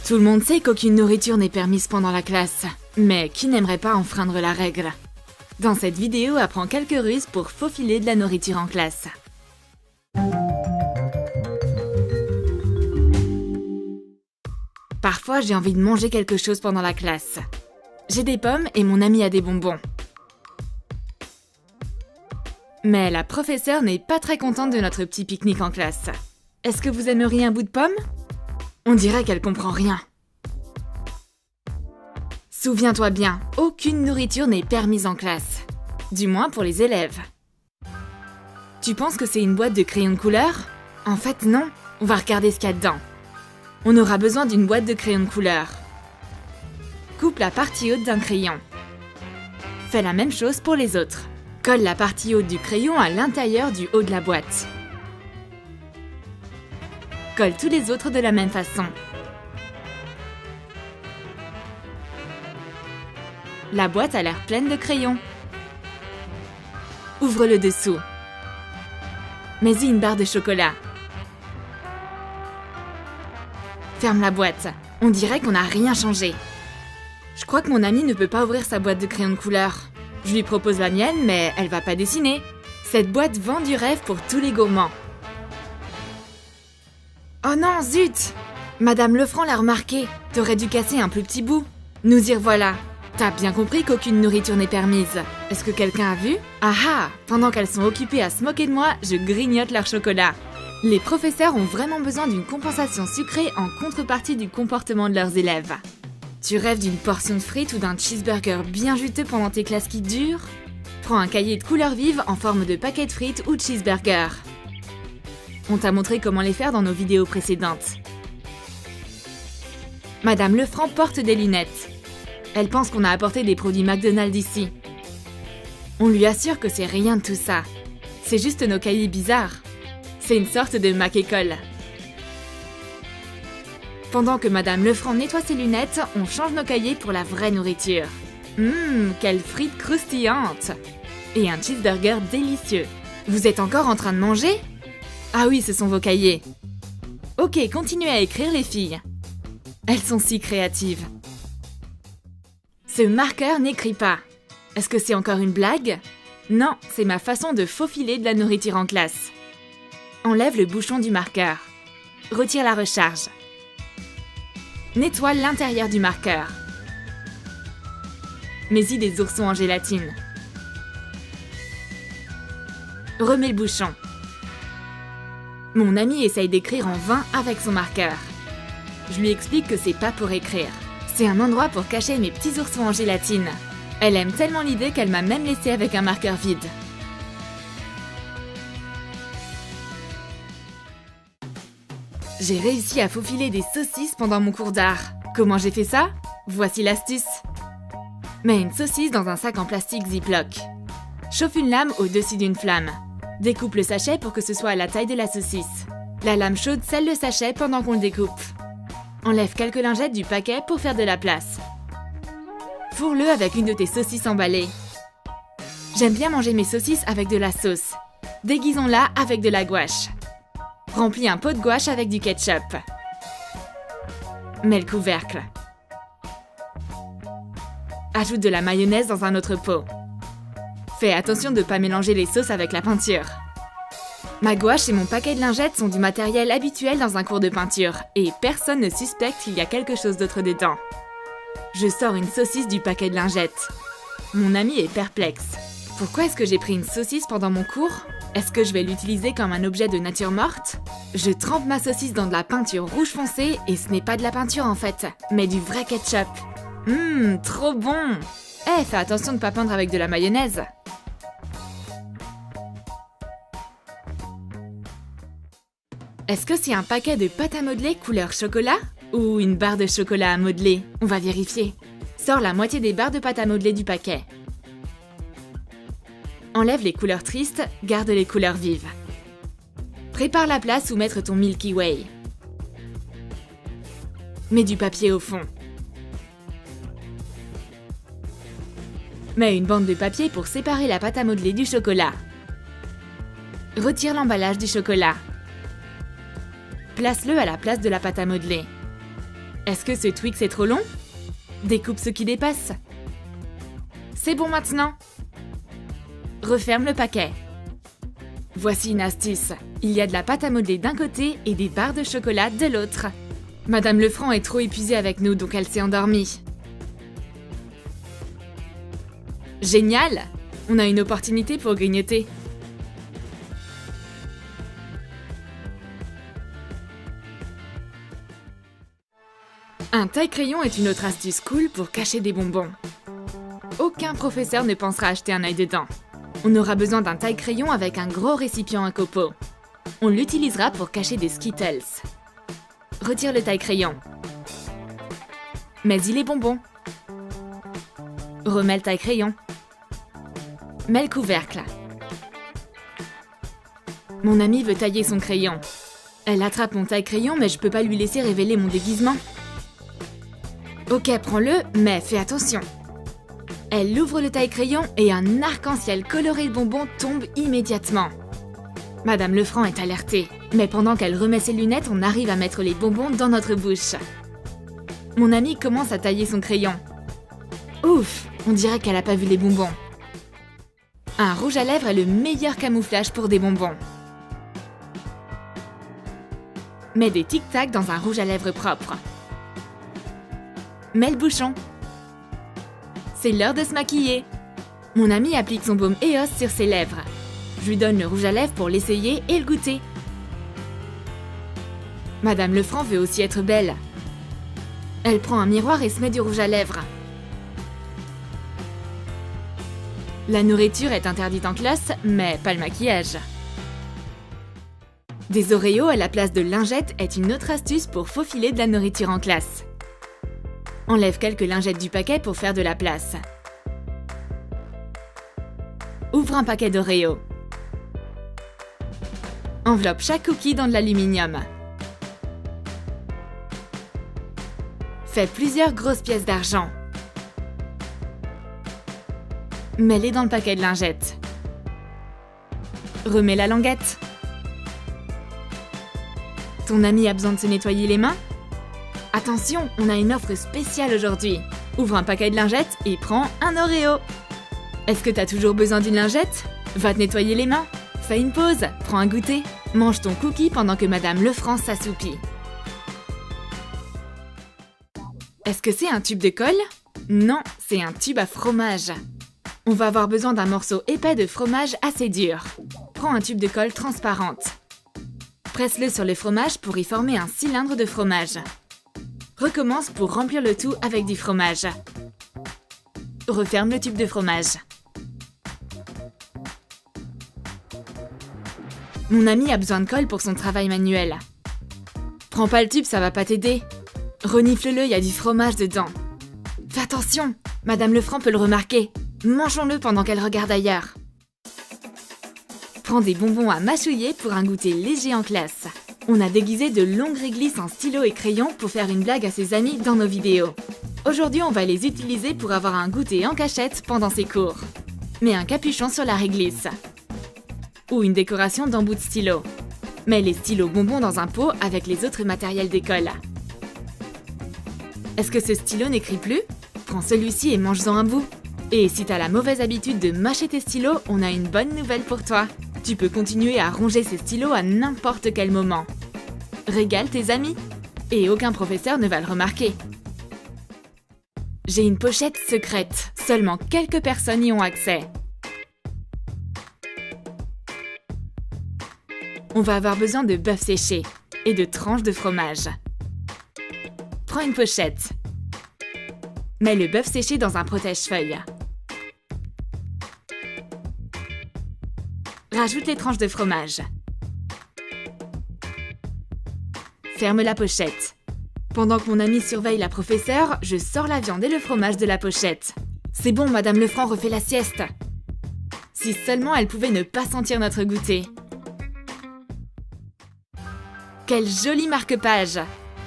Tout le monde sait qu'aucune nourriture n'est permise pendant la classe, mais qui n'aimerait pas enfreindre la règle? Dans cette vidéo, apprends quelques ruses pour faufiler de la nourriture en classe. Parfois, j'ai envie de manger quelque chose pendant la classe. J'ai des pommes et mon ami a des bonbons. Mais la professeure n'est pas très contente de notre petit pique-nique en classe. Est-ce que vous aimeriez un bout de pomme? On dirait qu'elle comprend rien. Souviens-toi bien, aucune nourriture n'est permise en classe. Du moins pour les élèves. Tu penses que c'est une boîte de crayons de couleur? En fait, non. On va regarder ce qu'il y a dedans. On aura besoin d'une boîte de crayons de couleur. Coupe la partie haute d'un crayon. Fais la même chose pour les autres. Colle la partie haute du crayon à l'intérieur du haut de la boîte. Colle tous les autres de la même façon. La boîte a l'air pleine de crayons. Ouvre le dessous. Mets-y une barre de chocolat. Ferme la boîte. On dirait qu'on n'a rien changé. Je crois que mon amie ne peut pas ouvrir sa boîte de crayons de couleur. Je lui propose la mienne, mais elle va pas dessiner. Cette boîte vend du rêve pour tous les gourmands. Oh non, zut! Madame Lefranc l'a remarqué. T'aurais dû casser un plus petit bout. Nous y revoilà. T'as bien compris qu'aucune nourriture n'est permise. Est-ce que quelqu'un a vu? Ah ah! Pendant qu'elles sont occupées à se moquer de moi, je grignote leur chocolat. Les professeurs ont vraiment besoin d'une compensation sucrée en contrepartie du comportement de leurs élèves. Tu rêves d'une portion de frites ou d'un cheeseburger bien juteux pendant tes classes qui durent? Prends un cahier de couleurs vives en forme de paquet de frites ou de cheeseburger. On t'a montré comment les faire dans nos vidéos précédentes. Madame Lefranc porte des lunettes. Elle pense qu'on a apporté des produits McDonald's ici. On lui assure que c'est rien de tout ça. C'est juste nos cahiers bizarres. C'est une sorte de Mac-école. Pendant que Madame Lefranc nettoie ses lunettes, on change nos cahiers pour la vraie nourriture. Quelle frite croustillante! Et un cheeseburger délicieux. Vous êtes encore en train de manger? Ah oui, ce sont vos cahiers. Ok, continuez à écrire les filles. Elles sont si créatives. Ce marqueur n'écrit pas. Est-ce que c'est encore une blague? Non, c'est ma façon de faufiler de la nourriture en classe. Enlève le bouchon du marqueur. Retire la recharge. Nettoie l'intérieur du marqueur. Mets-y des oursons en gélatine. Remets le bouchon. Mon ami essaye d'écrire en vain avec son marqueur. Je lui explique que c'est pas pour écrire. C'est un endroit pour cacher mes petits oursons en gélatine. Elle aime tellement l'idée qu'elle m'a même laissé avec un marqueur vide. J'ai réussi à faufiler des saucisses pendant mon cours d'art. Comment j'ai fait ça? Voici l'astuce. Mets une saucisse dans un sac en plastique Ziploc. Chauffe une lame au-dessus d'une flamme. Découpe le sachet pour que ce soit à la taille de la saucisse. La lame chaude scelle le sachet pendant qu'on le découpe. Enlève quelques lingettes du paquet pour faire de la place. Fourre-le avec une de tes saucisses emballées. J'aime bien manger mes saucisses avec de la sauce. Déguisons-la avec de la gouache. Remplis un pot de gouache avec du ketchup. Mets le couvercle. Ajoute de la mayonnaise dans un autre pot. Fais attention de ne pas mélanger les sauces avec la peinture. Ma gouache et mon paquet de lingettes sont du matériel habituel dans un cours de peinture, et personne ne suspecte qu'il y a quelque chose d'autre dedans. Je sors une saucisse du paquet de lingettes. Mon ami est perplexe. Pourquoi est-ce que j'ai pris une saucisse pendant mon cours? Est-ce que je vais l'utiliser comme un objet de nature morte? Je trempe ma saucisse dans de la peinture rouge foncé et ce n'est pas de la peinture en fait, mais du vrai ketchup. Trop bon! Fais attention de ne pas peindre avec de la mayonnaise. Est-ce que c'est un paquet de pâte à modeler couleur chocolat? Ou une barre de chocolat à modeler? On va vérifier. Sors la moitié des barres de pâte à modeler du paquet. Enlève les couleurs tristes, garde les couleurs vives. Prépare la place où mettre ton Milky Way. Mets du papier au fond. Mets une bande de papier pour séparer la pâte à modeler du chocolat. Retire l'emballage du chocolat. Place-le à la place de la pâte à modeler. Est-ce que ce Twix est trop long? Découpe ce qui dépasse. C'est bon maintenant. Referme le paquet. Voici une astuce. Il y a de la pâte à modeler d'un côté et des barres de chocolat de l'autre. Madame Lefranc est trop épuisée avec nous, donc elle s'est endormie. Génial! On a une opportunité pour grignoter. Un taille-crayon est une autre astuce cool pour cacher des bonbons. Aucun professeur ne pensera acheter un œil dedans. On aura besoin d'un taille-crayon avec un gros récipient à copeaux. On l'utilisera pour cacher des Skittles. Retire le taille-crayon. Mets-y les bonbons. Remets le taille-crayon. Mets le couvercle. Mon amie veut tailler son crayon. Elle attrape mon taille-crayon, mais je peux pas lui laisser révéler mon déguisement. Ok, prends-le, mais fais attention. Elle ouvre le taille-crayon et un arc-en-ciel coloré de bonbons tombe immédiatement. Madame Lefranc est alertée, mais pendant qu'elle remet ses lunettes, on arrive à mettre les bonbons dans notre bouche. Mon amie commence à tailler son crayon. Ouf, on dirait qu'elle a pas vu les bonbons. Un rouge à lèvres est le meilleur camouflage pour des bonbons. Mets des tic-tac dans un rouge à lèvres propre. Mets le bouchon. C'est l'heure de se maquiller. Mon amie applique son baume EOS sur ses lèvres. Je lui donne le rouge à lèvres pour l'essayer et le goûter. Madame Lefranc veut aussi être belle. Elle prend un miroir et se met du rouge à lèvres. La nourriture est interdite en classe, mais pas le maquillage. Des Oreos à la place de lingettes est une autre astuce pour faufiler de la nourriture en classe. Enlève quelques lingettes du paquet pour faire de la place. Ouvre un paquet d'Oreos. Enveloppe chaque cookie dans de l'aluminium. Fais plusieurs grosses pièces d'argent. Mets-les dans le paquet de lingettes. Remets la languette. Ton ami a besoin de se nettoyer les mains? Attention, on a une offre spéciale aujourd'hui. Ouvre un paquet de lingettes et prends un Oreo. Est-ce que t'as toujours besoin d'une lingette? Va te nettoyer les mains. Fais une pause, prends un goûter. Mange ton cookie pendant que Madame Lefranc s'assoupit. Est-ce que c'est un tube de colle? Non, c'est un tube à fromage. On va avoir besoin d'un morceau épais de fromage assez dur. Prends un tube de colle transparente. Presse-le sur le fromage pour y former un cylindre de fromage. Recommence pour remplir le tout avec du fromage. Referme le tube de fromage. Mon ami a besoin de colle pour son travail manuel. Prends pas le tube, ça va pas t'aider. Renifle-le, il y a du fromage dedans. Fais attention, Madame Lefranc peut le remarquer. Mangeons-le pendant qu'elle regarde ailleurs. Prends des bonbons à mâchouiller pour un goûter léger en classe. On a déguisé de longues réglisses en stylo et crayon pour faire une blague à ses amis dans nos vidéos. Aujourd'hui, on va les utiliser pour avoir un goûter en cachette pendant ses cours. Mets un capuchon sur la réglisse. Ou une décoration d'embout de stylo. Mets les stylos bonbons dans un pot avec les autres matériels d'école. Est-ce que ce stylo n'écrit plus? Prends celui-ci et mange-en un bout. Et si t'as la mauvaise habitude de mâcher tes stylos, on a une bonne nouvelle pour toi. Tu peux continuer à ronger ces stylos à n'importe quel moment. Régale tes amis. Et aucun professeur ne va le remarquer. J'ai une pochette secrète. Seulement quelques personnes y ont accès. On va avoir besoin de bœuf séché et de tranches de fromage. Prends une pochette. Mets le bœuf séché dans un protège-feuilles. Rajoute les tranches de fromage. Ferme la pochette. Pendant que mon ami surveille la professeure, je sors la viande et le fromage de la pochette. C'est bon, Madame Lefranc refait la sieste. Si seulement elle pouvait ne pas sentir notre goûter. Quel joli marque-page!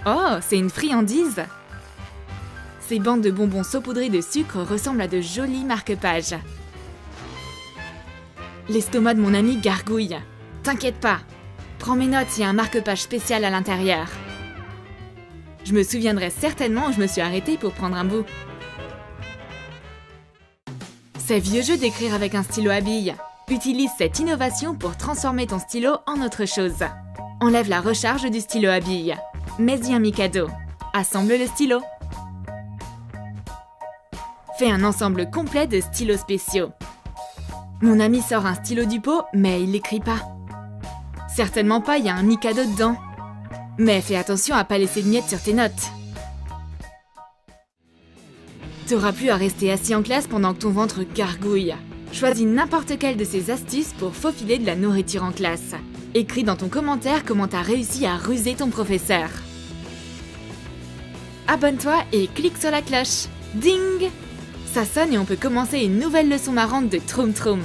Oh, c'est une friandise! Ces bandes de bonbons saupoudrés de sucre ressemblent à de jolis marque-pages. L'estomac de mon ami gargouille. T'inquiète pas, prends mes notes, il y a un marque-page spécial à l'intérieur. Je me souviendrai certainement où je me suis arrêtée pour prendre un bout. C'est vieux jeu d'écrire avec un stylo à billes. Utilise cette innovation pour transformer ton stylo en autre chose. Enlève la recharge du stylo à billes. Mets-y un Mikado. Assemble le stylo. Fais un ensemble complet de stylos spéciaux. Mon ami sort un stylo du pot, mais il n'écrit pas. Certainement pas, il y a un Mikado dedans. Mais fais attention à pas laisser de miettes sur tes notes. T'auras plus à rester assis en classe pendant que ton ventre gargouille. Choisis n'importe quelle de ces astuces pour faufiler de la nourriture en classe. Écris dans ton commentaire comment t'as réussi à ruser ton professeur. Abonne-toi et clique sur la cloche. Ding! Ça sonne et on peut commencer une nouvelle leçon marrante de Troum Troum.